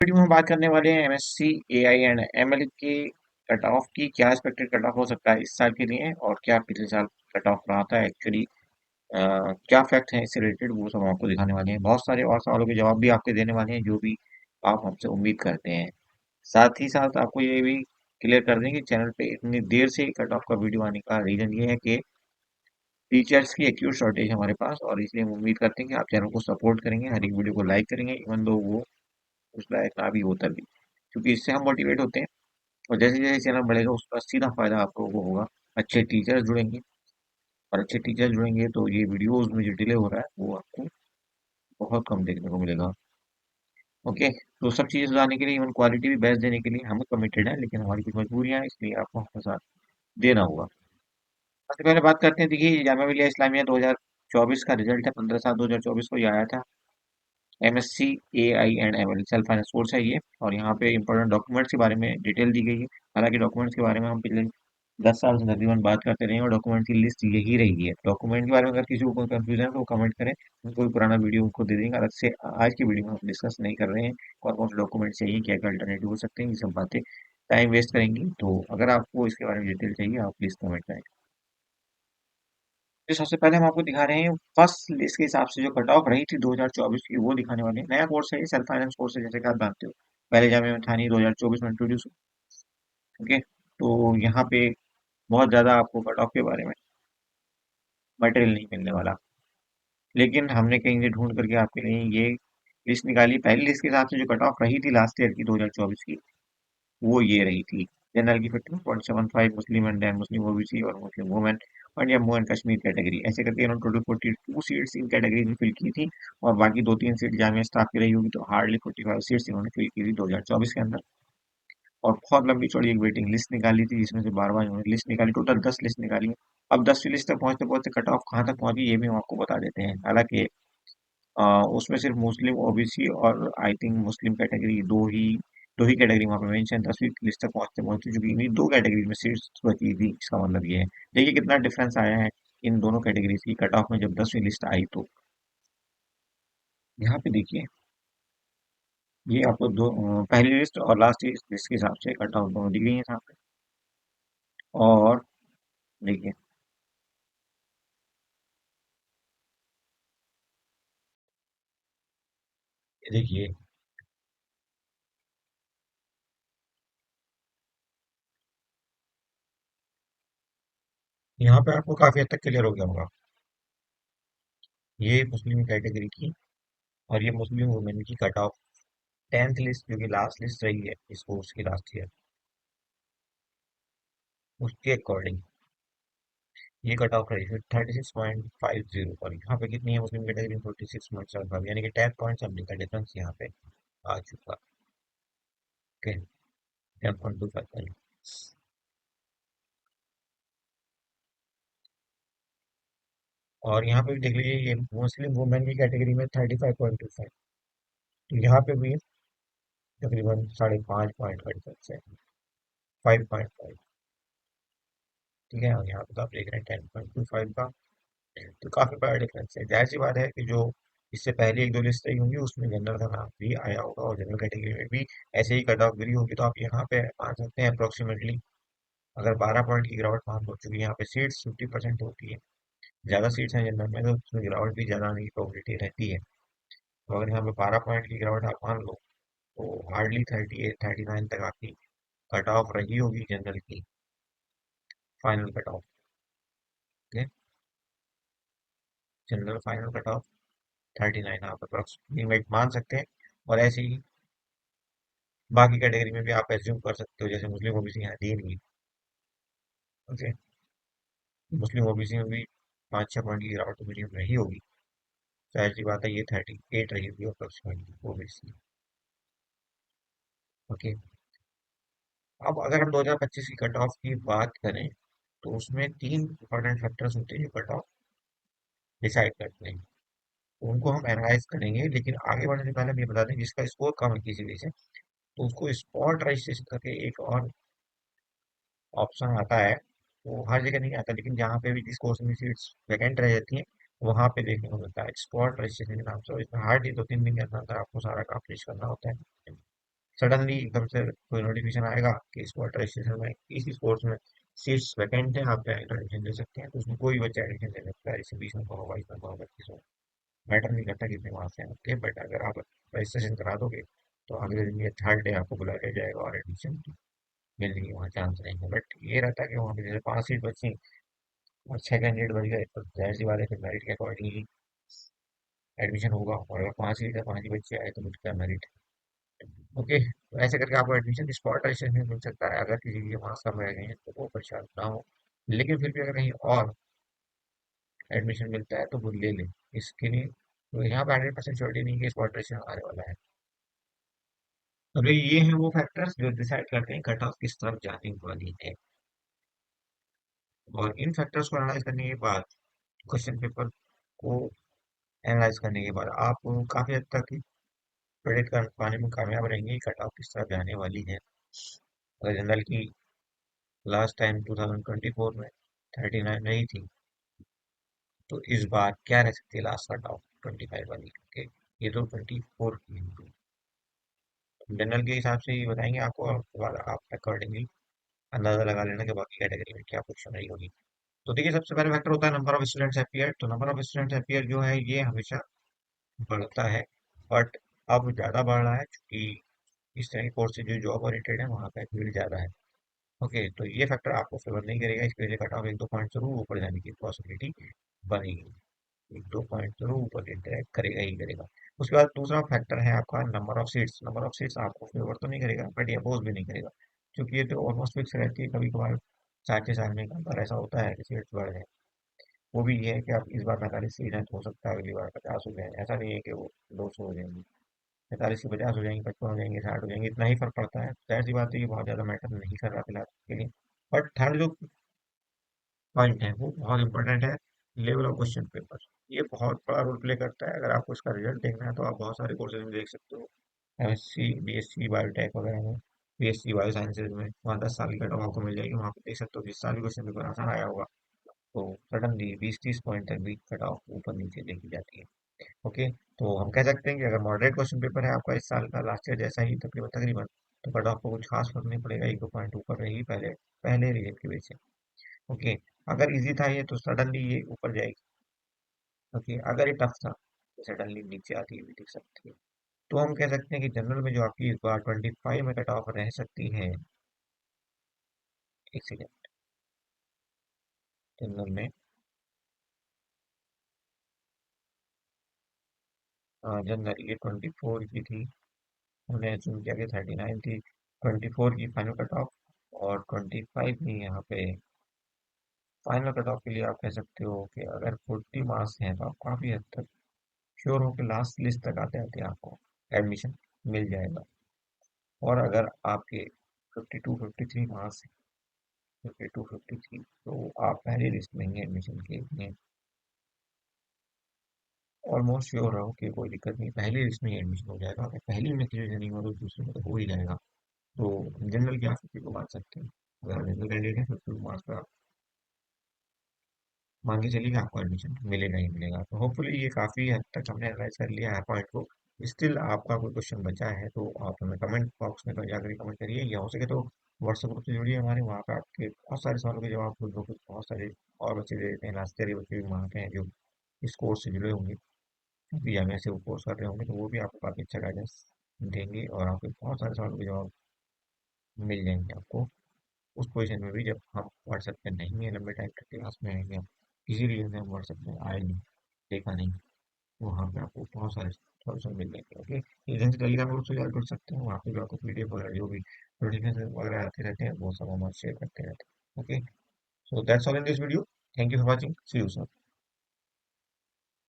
Video में हम बात करने वाले हैं एमएससी एआई एंड एमएल के कट ऑफ की। क्या एक्सपेक्टेड कट ऑफ हो सकता है इस साल के लिए और क्या पिछले साल कट ऑफ रहा था एक्चुअली। क्या फैक्ट है इससे रिलेटेड वो सब हम आपको दिखाने वाले हैं। बहुत सारे और सवालों के जवाब भी आपके देने वाले हैं जो भी आप हमसे उम्मीद करते हैं। साथ ही साथ आपको ये भी क्लियर कर दें कि चैनल पे इतनी देर से कट ऑफ का वीडियो आने का रीजन ये है कि टीचर्स की एक्यूट शॉर्टेज है हमारे पास, और इसलिए हम उम्मीद करते हैं कि आप चैनल को सपोर्ट करेंगे, हर एक वीडियो को लाइक करेंगे इवन दो वो उस लायक ना भी होता भी, क्योंकि इससे हम मोटिवेट होते हैं। और जैसे जैसे चैनल बढ़ेगा उसका सीधा फायदा आप लोगों को होगा। अच्छे टीचर्स जुड़ेंगे, और अच्छे टीचर्स जुड़ेंगे तो ये वीडियोस में जो डिले हो रहा है वो आपको बहुत कम देखने को मिलेगा। ओके, तो सब चीज़ें सुधारने के लिए, इवन क्वालिटी भी बेस्ट देने के लिए हम कमिटेड हैं, लेकिन हमारी कुछ मजबूरियां हैं, इसलिए आपको हमारे साथ देना होगा। सबसे पहले बात करते हैं, देखिए जामिया मिलिया इस्लामिया 2024 का रिजल्ट है, 15/7/2024 को ये आया था। MSc AI and ML self finance course है ये, और यहाँ पे इंपॉर्टेंट डॉक्यूमेंट्स के बारे में डिटेल दी गई है। हालांकि डॉक्यूमेंट्स के बारे में हम पिछले 10 साल से तकरीबन बात करते रहे हैं, और डॉक्यूमेंट की लिस्ट यही रही है। डॉक्यूमेंट के बारे में अगर किसी को कोई कंफ्यूजन है तो वो कमेंट करें, हम कोई पुराना वीडियो उनको दे देंगे। अलग से आज की वीडियो में हम डिस्कस नहीं कर रहे हैं कौन कौन से डॉक्यूमेंट चाहिए, क्या क्या अल्टरनेटिव हो सकते हैं, ये सब बातें टाइम वेस्ट करेंगी। तो अगर आपको इसके बारे में डिटेल चाहिए आप प्लीज कमेंट करें। तो सबसे पहले हम आपको दिखा रहे हैं फर्स्ट लिस्ट के हिसाब से जो कट ऑफ रही थी 2024 की, वो दिखाने वाले हैं। नया कोर्स है ये, सेल्फ फाइनेंस कोर्स है, जैसे कि आप जानते हो। पहले जामे में था नहीं, 2024 में इंट्रोड्यूस। ओके, तो यहाँ पे बहुत ज्यादा आपको कट ऑफ के बारे में मटेरियल नहीं मिलने वाला, लेकिन हमने कहीं से ढूंढ करके आपके लिए ये लिस्ट निकाली। पहली लिस्ट के हिसाब से जो कट ऑफ रही थी लास्ट ईयर की 2024 की, वो ये रही थी। जनरल की 15.75, Muslim and then Muslim OBC और मुस्लिम वुमेन और जम्मू एंड कश्मीर कैटेगरी, ऐसे करके इन्होंने टोटल 42 सीट्स इन कैटेगरी में फिल की थी। और बाकी 2-3 सीट जामिया स्टाफ की रही होगी, तो हार्डली 45 सीट्स इन्होंने फिल की थी 2024 के अंदर। और बहुत लंबी चौड़ी एक वेटिंग लिस्ट निकाली थी, जिसमें से बार बार इन्होंने लिस्ट निकाली, टोटल 10 लिस्ट निकाली है। अब 10वीं लिस्ट तक पहुंचते पहुंचते कट ऑफ कहाँ तक पहुंची ये भी हम आपको बता देते हैं। हालांकि उसमें सिर्फ मुस्लिम ओबीसी और आई थिंक मुस्लिम कैटेगरी दो ही कैटेगरी वहाँ पे मेंशन 10वीं लिस्ट तक पहुंचते पहुंचते, चूंकि इन्हीं दो कैटेगरी में सीट्स बची थी। इसका मतलब ये है, देखिए कितना डिफरेंस आया है इन दोनों कैटेगरीज की कट ऑफ में जब 10वीं लिस्ट आई तो। यहाँ पे देखिए, ये आपको पहली लिस्ट और लास्ट लिस्ट के हिसाब से कट ऑफ दोनों दी गई है यहाँ पे। और देखिए, ये देखिए, यहाँ पे आपको काफी हद तक क्लियर हो गया होगा। ये मुस्लिम कैटेगरी की और ये मुस्लिम वुमेन की कट ऑफ 10th लिस्ट, जो कि लास्ट लिस्ट रही है इस कोर्स की लास्ट ईयर, उसके अकॉर्डिंग ये कट ऑफ रही है 36.50। और यहाँ पे कितनी है मुस्लिम कैटेगरी में? 46.75, यानी कि 10 पॉइंट समथिंग का डिफरेंस यहाँ पे आ चुका। ओके, 10.25। और यहाँ पे भी देख लीजिए, ये मुस्लिम वुमेन की कैटेगरी में 35.25, तो यहाँ पे भी तकरीबन 5.5 पॉइंट का डिफरेंस है, 5.5। ठीक है, और यहाँ पे तो आप देख रहे हैं 10.25 का, तो काफी बड़ा डिफरेंस है। जाहिर सी बात है कि जो इससे पहले एक दो लिस्ट आई होंगी उसमें जनरल का नाम भी आया होगा, और जनरल कैटेगरी में भी ऐसे ही कट ऑफ गिरी होगी, तो आप यहाँ पे मान सकते हैं अप्रोक्सीमेटली, अगर 12 पॉइंट की गिरावट वहां हो चुकी है, यहाँ पे सीट्स 50% होती है, ज्यादा सीट्स हैं जनरल में तो उसमें गिरावट भी ज्यादा आने की प्रोबेबिलिटी रहती है। तो अगर यहाँ पे 12 पॉइंट की गिरावट आप मान लो, तो हार्डली 38-39 तक आपकी कट ऑफ रही होगी जनरल की, final cut off. General final cut off 39 आप अप्रोक्सीमेट मान सकते हैं। और ऐसे ही बाकी कैटेगरी में भी आप एज्यूम कर सकते हो, जैसे मुस्लिम ओबीसी यहाँ दी नहीं है। ओके, मुस्लिम ओबीसी में भी 5-6 पॉइंट की गिरावट तो मीडियम रही होगी, जाहिर सी बात है ये 38 रही होगी अप्रोक्सीमेटली ओबीसी। ओके, अब अगर हम 2025 की कट ऑफ की बात करें, तो उसमें तीन इंपॉर्टेंट फैक्टर्स होते हैं जो कट ऑफ डिसाइड करते हैं, तो उनको हम एनालाइज करेंगे। लेकिन आगे बढ़ने से पहले हम ये बता दें, जिसका स्कोर कम है किसी वजह से, तो उसको स्पॉट रजिस्ट्रेशन करके एक और ऑप्शन आता है। वो हर जगह नहीं आता, लेकिन जहाँ पे भी जिस कोर्स में सीट्स वैकेंट रह जाती हैं वहाँ पे देखने को मिलता है स्पॉट रजिस्ट्रेशन के नाम से। और इसमें हार्डली 2-3 दिन के अंदर अंदर आपको सारा काम फिनिश करना होता है। सडनली एकदम से कोई नोटिफिकेशन आएगा कि इस वाटर स्टेशन में इसी कोर्स में सीट्स वैकेंट है, आप एडमिशन ले सकते हैं, तो उसमें कोई बच्चा एडमिशन ले सकता है, जैसे 20 नंबर हो, 22 नंबर हो, 25 हो, मैटर नहीं करता कितने मार्क्स हैं आपके। बट अगर आप रजिस्ट्रेशन करा दोगे तो अगले दिन या थर्ड डे आपको बुला लिया जाएगा और एडमिशन मिलने की वहाँ चांस रहेंगे। बट ये रहता है कि वहाँ पे जैसे 5 सीट बची और 6 कैंडिडेट बच गए, तो जाहिर सी बात है फिर मेरिट के अकॉर्डिंग ही एडमिशन होगा, और अगर 5 सीट है, 5 ही बच्चे आए तो उसका मेरिट। ओके, तो ऐसे करके आपको एडमिशन स्पॉट रजिस्ट्रेशन में मिल सकता है, अगर किसी के मार्क्स कम रह गए हैं तो वो परेशान ना हो। लेकिन फिर भी अगर कहीं और एडमिशन मिलता है तो वो ले लें। इसके लिए तो यहाँ पे 100% श्योरिटी नहीं है कि स्पॉट रजिस्ट्रेशन आने वाला है। अभी ये हैं वो फैक्टर्स जो डिसाइड करते हैं कट ऑफ किस तरफ जाने वाली है, और इन फैक्टर्स को एनालाइज करने के बाद क्वेश्चन पेपर को एनालाइज करने के बाद आप काफी हद तक प्रेडिक्ट कर पाने में कामयाब रहेंगे कि कट ऑफ किस तरफ जाने वाली है। अगर जनरल की लास्ट टाइम 2024 में 39 रही थी, तो इस बार क्या रह सकती है लास्ट कट ऑफ 25 वाली के, ये तो 24 की है। जनरल के हिसाब से ही बताएंगे आपको, और उसके बाद आप अकॉर्डिंगली अंदाजा लगा लेना कि बाकी कैटेगरी में क्या पोजीशन रही होगी। तो देखिए, सबसे पहले फैक्टर होता है नंबर ऑफ स्टूडेंट्स अपीयर। तो नंबर ऑफ स्टूडेंट्स अपीयर जो है ये हमेशा बढ़ता है, बट अब ज़्यादा बढ़ रहा है क्योंकि इस तरह के कोर्स से जो जॉब ओरिएंटेड है वहाँ का भीड़ ज़्यादा है। ओके, तो ये फैक्टर आपको फेवर नहीं करेगा, इसके वजह कट ऑफ 1-2 पॉइंट जरूर ऊपर जाने की पॉसिबिलिटी बनेगी। 1-2 पॉइंट जरूर ऊपर इंटरेक्ट करेगा ही करेगा। उसके बाद दूसरा फैक्टर है आपका number of seats. Number of seats आपको फेवर तो नहीं करेगा, बट ये अपोज भी नहीं करेगा, क्योंकि ये तो ऑलमोस्ट फिक्स रहती है। कभी कभार 4 6 साल में एक बार ऐसा होता है कि सीट्स बढ़ जाए। वो भी ये है कि आप इस बार 45 सीट है तो हो सकता है अगली बार 50 हो जाए, ऐसा नहीं है कि वो 200 हो जाएंगी। 45 की 50 हो जाएंगी, 55 हो जाएंगी, 60 हो जाएंगी, इतना ही फर्क पड़ता है। जाहिर सी बात है, ये बहुत ज़्यादा मैटर नहीं कर रहा फिलहाल के लिए। बट थर्ड जो पॉइंट है वो बहुत इंपॉर्टेंट है, लेवल ऑफ क्वेश्चन पेपर। ये बहुत बड़ा रोल प्ले करता है। अगर आपको इसका रिजल्ट देखना है तो आप बहुत सारे कोर्सेज में देख सकते हो, एमएससी, बीएससी बायोटेक वगैरह में, बीएससी बायो साइंसेज में, वहाँ 10 साल की कट ऑफ आपको मिल जाएगी। वहाँ पे देख सकते हो जिस साल भी क्वेश्चन पेपर आसान आया होगा तो सडनली 20-30 पॉइंट तक भी कट ऑफ ऊपर नीचे देखी जाती है। ओके, तो हम कह सकते हैं कि अगर मॉडरेट क्वेश्चन पेपर है आपका इस साल का, लास्ट ईयर जैसा ही तकरीबन तकरीबन, तो कट ऑफ को कुछ खास फर्क नहीं पड़ेगा, 1-2 पॉइंट ऊपर रहेगी पहले पहले रीजन की वजह से। ओके, अगर इजी था ये तो सडनली ये ऊपर जाएगी। ओके, अगर ये टफ था तो सडनली नीचे आती है भी दिख सकती है। तो हम कह सकते हैं कि जनरल में जो आपकी इस बार 25 में कट ऑफ रह सकती है, एक सेकेंड, जनरल में जनरल ये 24 की थी, हमने assume किया कि 39 थी, 24 की फाइनल कट ऑफ, और 25 ही यहाँ पे फाइनल कट ऑफ के लिए आप कह सकते हो कि अगर 40 मार्क्स हैं तो आप काफ़ी हद तक श्योर हो कि लास्ट लिस्ट तक आते आते आपको एडमिशन मिल जाएगा। और अगर आपके 52-53 मार्क्स, 52-53, तो आप पहली लिस्ट में ही एडमिशन के लिए ऑलमोस्ट श्योर रहो कि कोई दिक्कत नहीं, पहली लिस्ट में ही एडमिशन हो जाएगा। अगर पहली में किसी नहीं हो तो दूसरी में तो हो ही जाएगा। तो जनरल की आप 50 को मान सकते हैं। अगर जनरल कैंडिडेट है 52 मार्क्स का मान के चलिए कि आपको एडमिशन मिलेगा ही मिलेगा। तो होपफुली ये काफ़ी हद तक हमने एनालाइज कर लिया है पॉइंट को। स्टिल आपका कोई क्वेश्चन बचा है तो आप हमें कमेंट बॉक्स में जाकर कमेंट करिए, या हो सके तो व्हाट्सएप ग्रुप से जुड़िए हमारे, वहाँ पे आपके बहुत सारे सवालों के जवाब खुद ब खुद बहुत सारे और बच्चे दे देते हैं। लास्ट ईयर के बच्चे भी वहाँ पे हैं जो इस कोर्स से जुड़े होंगे, अभी हमें से वो कोर्स कर रहे होंगे, तो वो भी आपको काफ़ी अच्छा गाइडेंस देंगे और आपके बहुत सारे सवालों के जवाब मिल जाएंगे आपको उस पोजीशन में भी, जब हम व्हाट्सएप पे नहीं है, लंबे टाइम तक क्लास में आएंगे, हम किसी रीजन से हम व्हाट्सएप में आए नहीं, देखा नहीं, तो वहाँ पे आपको बहुत सारे सॉल्यूशन मिल जाएंगे। ओके, रीजन से टेलीग्राम ग्रुप से ज्वाइन कर सकते हैं, वहाँ पे भी आपको पीडीएफ वगैरह जो भी नोटिफिकेशन वगैरह आते रहते हैं वो सब हम शेयर करते रहते हैं। Okay, so that's all in this video, thank you for watching, see you soon.